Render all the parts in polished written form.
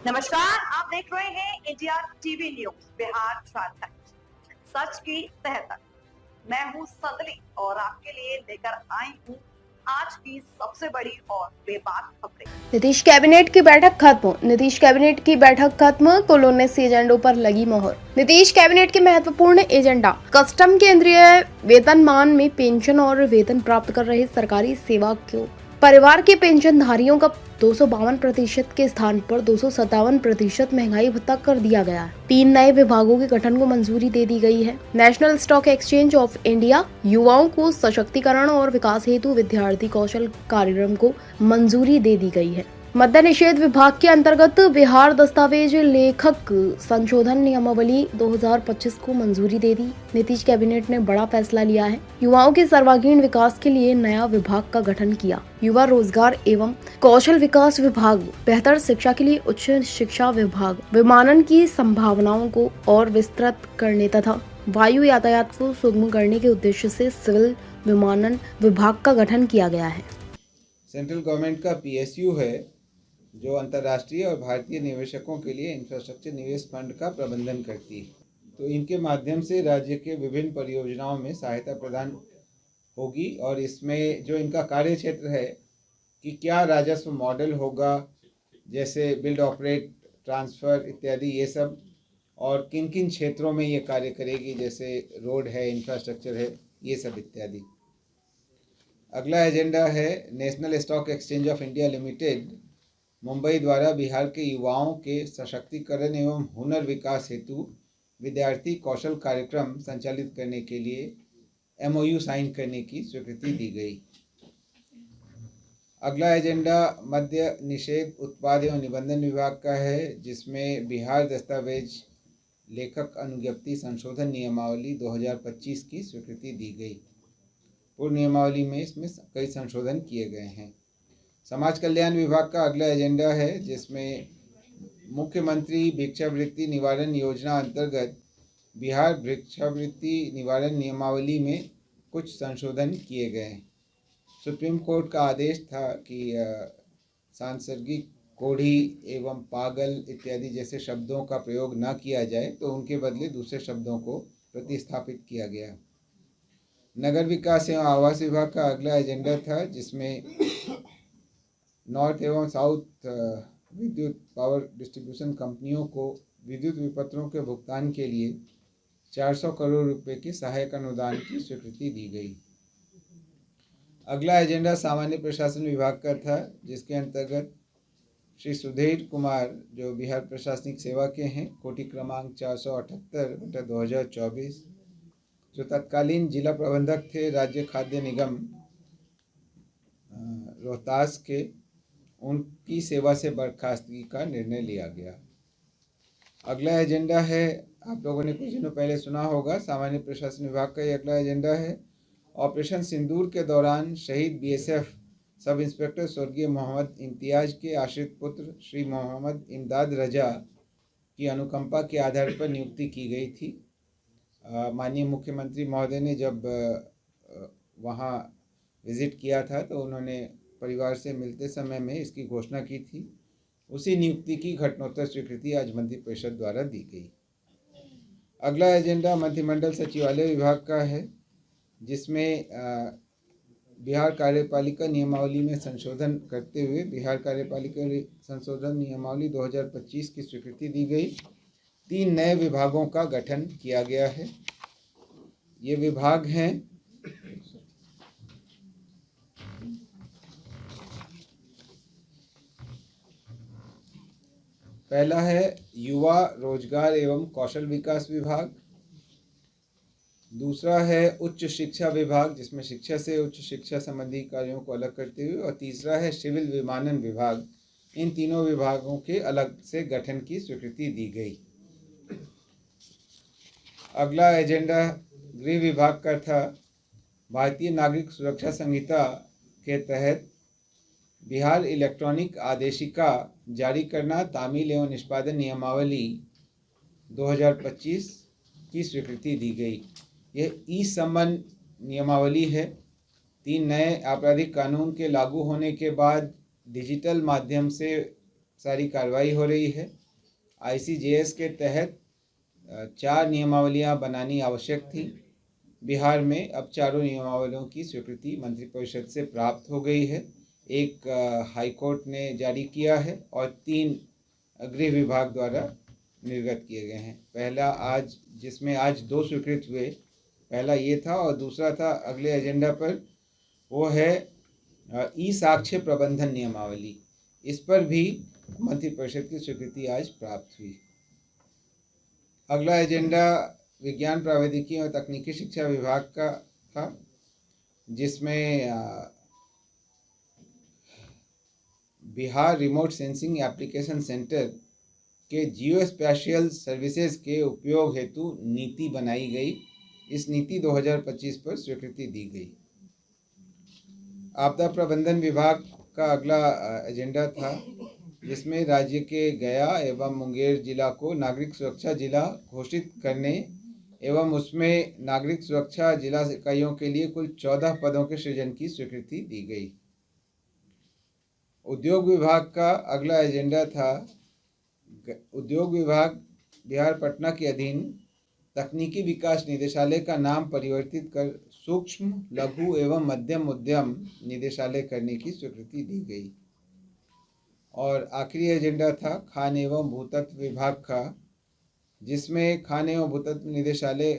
नमस्कार, आप देख रहे हैं India TV news Bihar Jharkhand सच की तह तक। मैं हूं संदली और आपके लिए लेकर आई हूं आज की सबसे बड़ी और बेबाक खबरें। नीतीश कैबिनेट की बैठक खत्म। नीतीश कैबिनेट की बैठक खत्म। कुल 19 एजेंडों पर लगी मोहर। नीतीश कैबिनेट के महत्वपूर्ण एजेंडा कस्टम केंद्रीय वेतनमान में पेंशन और वेतन प्राप्त कर रहे सरकारी सेवकों परिवार के पेंशनधारियों का 252% के स्थान पर 257% महंगाई भत्ता कर दिया गया है। 3 नए विभागों के गठन को मंजूरी दे दी गई है। National stock exchange of India युवाओं को सशक्तिकरण और विकास हेतु विद्यार्थी कौशल कार्यक्रम को मंजूरी दे दी गई है। मद्य निषेध विभाग के अंतर्गत बिहार दस्तावेज लेखक संशोधन नियमावली 2025 को मंजूरी दे दी। नीतीश कैबिनेट ने बड़ा फैसला लिया है। युवाओं के सर्वांगीण विकास के लिए नया विभाग का गठन किया। युवा रोजगार एवं कौशल विकास विभाग, बेहतर शिक्षा के लिए उच्च शिक्षा विभाग, विमानन की संभावनाओं को और विस्तृत करने तथा वायु यातायात को सुगम करने के उद्देश्य से सिविल विमानन विभाग का गठन किया गया है। सेंट्रल गवर्नमेंट का पीएसयू है जो अंतर्राष्ट्रीय और भारतीय निवेशकों के लिए इंफ्रास्ट्रक्चर निवेश फंड का प्रबंधन करती है। तो इनके माध्यम से राज्य के विभिन्न परियोजनाओं में सहायता प्रदान होगी और इसमें जो इनका कार्य क्षेत्र है कि क्या राजस्व मॉडल होगा, जैसे बिल्ड ऑपरेट ट्रांसफ़र इत्यादि ये सब, और किन किन क्षेत्रों में ये कार्य करेगी, जैसे रोड है, इंफ्रास्ट्रक्चर है, ये सब इत्यादि। अगला एजेंडा है national stock exchange of India limited Mumbai द्वारा बिहार के युवाओं के सशक्तिकरण एवं हुनर विकास हेतु विद्यार्थी कौशल कार्यक्रम संचालित करने के लिए एमओयू साइन करने की स्वीकृति दी गई। अगला एजेंडा मद्य निषेध उत्पाद एवं निबंधन विभाग का है, जिसमें बिहार दस्तावेज लेखक अनुज्ञप्ति संशोधन नियमावली 2025 की स्वीकृति दी गई। पूर्व नियमावली में इसमें कई संशोधन किए गए हैं। समाज कल्याण विभाग का अगला एजेंडा है, जिसमें मुख्यमंत्री भिक्षावृत्ति निवारण योजना अंतर्गत बिहार भिक्षावृत्ति निवारण नियमावली में कुछ संशोधन किए गए। सुप्रीम कोर्ट का आदेश था कि सांसर्गिक कोढ़ी एवं पागल इत्यादि जैसे शब्दों का प्रयोग न किया जाए, तो उनके बदले दूसरे शब्दों को प्रतिस्थापित किया गया। नगर विकास एवं आवास विभाग का अगला एजेंडा था, जिसमें नॉर्थ एवं साउथ विद्युत पावर डिस्ट्रीब्यूशन कंपनियों को विद्युत विपत्रों के भुगतान के लिए 400 करोड़ रुपए के सहायक अनुदान की स्वीकृति दी गई। अगला एजेंडा सामान्य प्रशासन विभाग का था, जिसके अंतर्गत श्री सुधीर कुमार जो बिहार प्रशासनिक सेवा के हैं, कोटि क्रमांक 478/2024, जो तत्कालीन जिला प्रबंधक थे राज्य खाद्य निगम रोहतास के, उनकी सेवा से बर्खास्तगी का निर्णय लिया गया। अगला एजेंडा है, आप लोगों ने कुछ दिनों पहले सुना होगा, सामान्य प्रशासन विभाग का ये अगला एजेंडा है। ऑपरेशन सिंदूर के दौरान शहीद बीएसएफ सब इंस्पेक्टर स्वर्गीय मोहम्मद इम्तियाज के आश्रित पुत्र श्री मोहम्मद इमदाद रजा की अनुकंपा के आधार पर नियुक्ति की गई थी। माननीय मुख्यमंत्री महोदय ने जब वहाँ विज़िट किया था तो उन्होंने परिवार से मिलते समय में इसकी घोषणा की थी। उसी नियुक्ति की घटनोत्तर स्वीकृति आज मंत्रिपरिषद द्वारा दी गई। अगला एजेंडा मंत्रिमंडल सचिवालय विभाग का है, जिसमें बिहार कार्यपालिका नियमावली में संशोधन करते हुए बिहार कार्यपालिका संशोधन नियमावली 2025 की स्वीकृति दी गई। 3 नए विभागों का गठन किया गया है। ये विभाग हैं पहला है युवा रोजगार एवं कौशल विकास विभाग, दूसरा है उच्च शिक्षा विभाग, जिसमें शिक्षा से उच्च शिक्षा संबंधी कार्यों को अलग करते हुए, और तीसरा है सिविल विमानन विभाग। इन तीनों विभागों के अलग से गठन की स्वीकृति दी गई। अगला एजेंडा गृह विभाग का था। भारतीय नागरिक सुरक्षा संहिता के तहत बिहार इलेक्ट्रॉनिक आदेशिका जारी करना, तामील एवं निष्पादन नियमावली 2025 की स्वीकृति दी गई। यह ई सम्मन नियमावली है। 3 नए आपराधिक कानून के लागू होने के बाद डिजिटल माध्यम से सारी कार्रवाई हो रही है। ICJS के तहत 4 नियमावलियां बनानी आवश्यक थी। बिहार में अब चारों नियमावलियों की स्वीकृति मंत्रिपरिषद से प्राप्त हो गई है। एक हाईकोर्ट ने जारी किया है और 3 गृह विभाग द्वारा निर्गत किए गए हैं। पहला आज जिसमें आज 2 स्वीकृत हुए, पहला ये था और दूसरा था अगले एजेंडा पर, वो है ई साक्ष्य प्रबंधन नियमावली। इस पर भी मंत्रिपरिषद की स्वीकृति आज प्राप्त हुई। अगला एजेंडा विज्ञान प्रौद्योगिकी और तकनीकी शिक्षा विभाग का था, जिसमें Bihar remote sensing application centre के जियो स्पेशियल सर्विसेज के उपयोग हेतु नीति बनाई गई। इस नीति 2025 पर स्वीकृति दी गई। आपदा प्रबंधन विभाग का अगला एजेंडा था, जिसमें राज्य के गया एवं मुंगेर जिला को नागरिक सुरक्षा जिला घोषित करने एवं उसमें नागरिक सुरक्षा जिला इकाइयों के लिए कुल 14 पदों के सृजन की स्वीकृति दी गई। उद्योग विभाग का अगला एजेंडा था, उद्योग विभाग बिहार पटना के अधीन तकनीकी विकास निदेशालय का नाम परिवर्तित कर सूक्ष्म लघु एवं मध्यम उद्यम निदेशालय करने की स्वीकृति दी गई। और आखिरी एजेंडा था खान एवं भूतत्व विभाग का, जिसमें खान एवं भूतत्व निदेशालय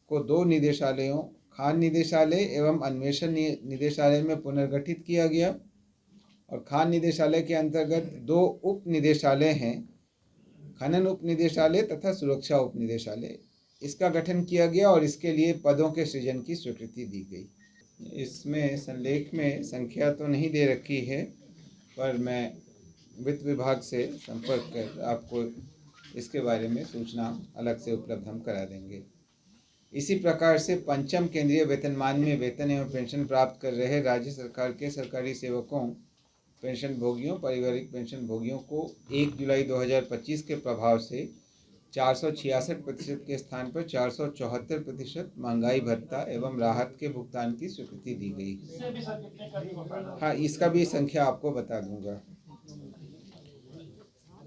को 2 निदेशालयों खान निदेशालय एवं अन्वेषण निदेशालय में पुनर्गठित किया गया। और खान निदेशालय के अंतर्गत 2 उप निदेशालय हैं, खनन उप निदेशालय तथा सुरक्षा उप निदेशालय। इसका गठन किया गया और इसके लिए पदों के सृजन की स्वीकृति दी गई। इसमें संलेख में संख्या तो नहीं दे रखी है, पर मैं वित्त विभाग से संपर्क कर आपको इसके बारे में सूचना अलग से उपलब्ध हम करा देंगे। इसी प्रकार से 5वें केंद्रीय वेतनमान में वेतन एवं पेंशन प्राप्त कर रहे राज्य सरकार के सरकारी सेवकों, पेंशन भोगियों, पारिवारिक पेंशन भोगियों को 1 जुलाई 2025 के प्रभाव से 466% के स्थान पर 474% महंगाई भत्ता एवं राहत के भुगतान की स्वीकृति दी गई। हाँ, इसका भी संख्या आपको बता दूंगा।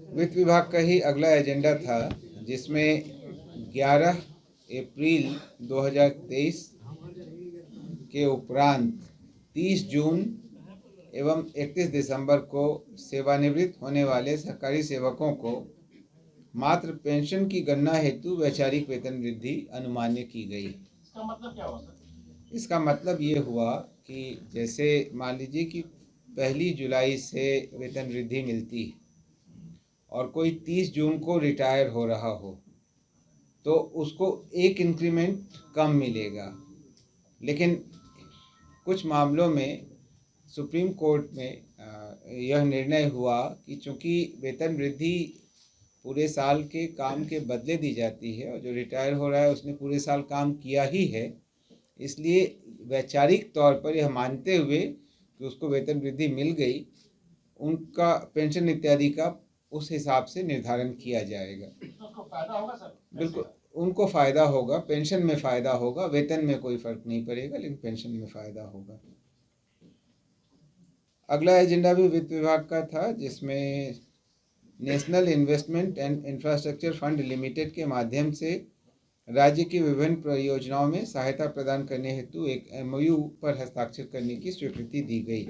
वित्त विभाग का ही अगला एजेंडा था, जिसमें 11 अप्रैल 2023 के उपरांत 30 जून एवं 31 दिसंबर को सेवानिवृत्त होने वाले सरकारी सेवकों को मात्र पेंशन की गणना हेतु वैचारिक वेतन वृद्धि अनुमान्य की गई। इसका मतलब क्या हुआ सर? इसका मतलब ये हुआ कि जैसे मान लीजिए कि 1 जुलाई से वेतन वृद्धि मिलती है और कोई 30 जून को रिटायर हो रहा हो, तो उसको 1 इंक्रीमेंट कम मिलेगा। लेकिन कुछ मामलों में सुप्रीम कोर्ट में यह निर्णय हुआ कि चूँकि वेतन वृद्धि पूरे साल के काम के बदले दी जाती है और जो रिटायर हो रहा है उसने पूरे साल काम किया ही है, इसलिए वैचारिक तौर पर यह मानते हुए कि उसको वेतन वृद्धि मिल गई, उनका पेंशन इत्यादि का उस हिसाब से निर्धारण किया जाएगा। तो फायदा होगा सर? बिल्कुल, उनको फ़ायदा होगा, पेंशन में फ़ायदा होगा, वेतन में कोई फ़र्क नहीं पड़ेगा, लेकिन पेंशन में फ़ायदा होगा। अगला एजेंडा भी वित्त विभाग का था, जिसमें national investment and infrastructure fund limited के माध्यम से राज्य की विभिन्न परियोजनाओं में सहायता प्रदान करने हेतु एक MOU पर हस्ताक्षर करने की स्वीकृति दी गई।